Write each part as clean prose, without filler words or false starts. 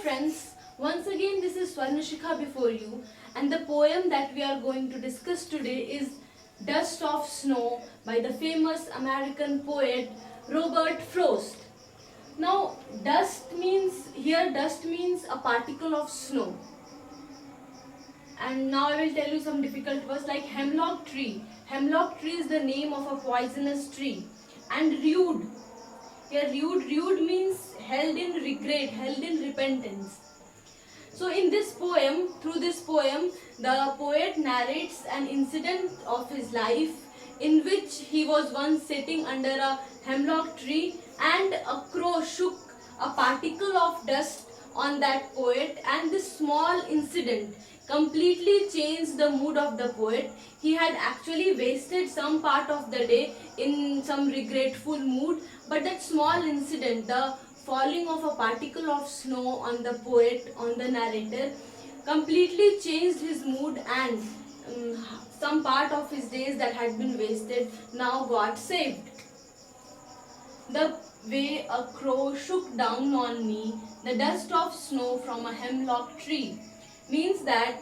friends, once again this is Swarnashikha before you, and the poem that we are going to discuss today is Dust of Snow by the famous American poet Robert Frost. Now dust means a particle of snow. And now I will tell you some difficult words like hemlock tree. Hemlock tree is the name of a poisonous tree. And rude. Here rude means held in regret, held in repentance. So in this poem, through this poem, the poet narrates an incident of his life in which he was once sitting under a hemlock tree and a crow shook a particle of dust on that poet, and this small incident completely changed the mood of the poet. He had actually wasted some part of the day in some regretful mood, but that small incident, the falling of a particle of snow on the poet, on the narrator, completely changed his mood, and some part of his days that had been wasted now got saved. The way a crow shook down on me the dust of snow from a hemlock tree means that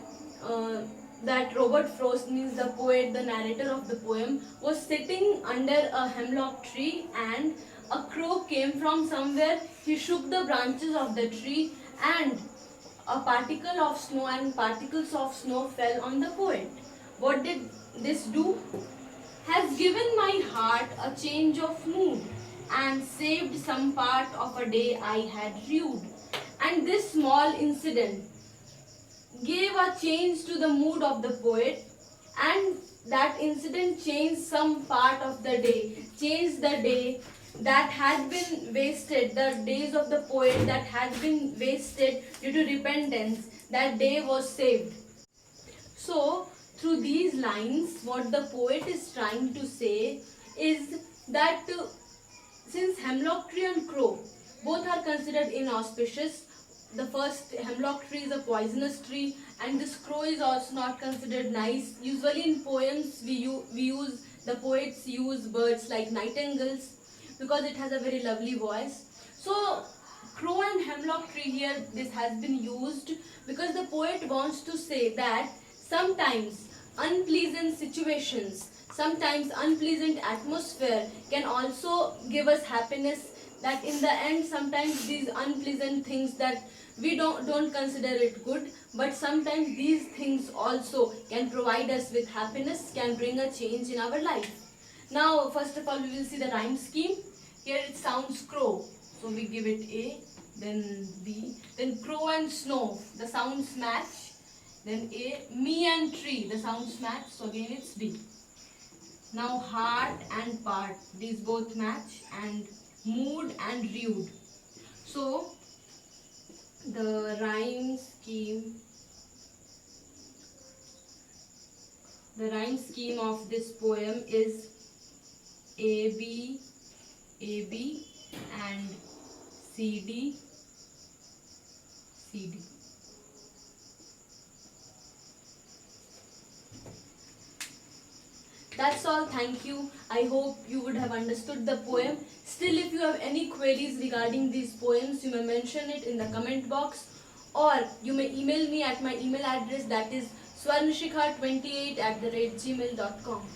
that Robert Frost, means the poet, the narrator of the poem, was sitting under a hemlock tree and a crow came from somewhere. He shook the branches of the tree and a particle of snow and particles of snow fell on the poet. What did this do? Has given my heart a change of mood and saved some part of a day I had rued. And this small incident gave a change to the mood of the poet, and that incident changed some part of the day, changed the day that had been wasted, the days of the poet that had been wasted due to repentance. That day was saved. So through these lines, what the poet is trying to say is that since hemlock tree and crow both are considered inauspicious, the first hemlock tree is a poisonous tree and this crow is also not considered nice. Usually in poems the poets use birds like nightingales because it has a very lovely voice. So crow and hemlock tree here, this has been used because the poet wants to say that sometimes unpleasant situations, sometimes unpleasant atmosphere can also give us happiness, that in the end sometimes these unpleasant things that we don't consider it good, but sometimes these things also can provide us with happiness, can bring a change in our life. Now first of all we will see the rhyme scheme. Here it sounds crow, so we give it A, then B, then crow and snow, the sounds match, then A. Me and tree, the sounds match, so again it's D. Now heart and part, these both match, and mood and rude. So the rhyme scheme of this poem is AB, AB and CD, CD. That's all. Thank you. I hope you would have understood the poem. Still, if you have any queries regarding these poems, you may mention it in the comment box, or you may email me at my email address, that is swarnashikha28@gmail.com.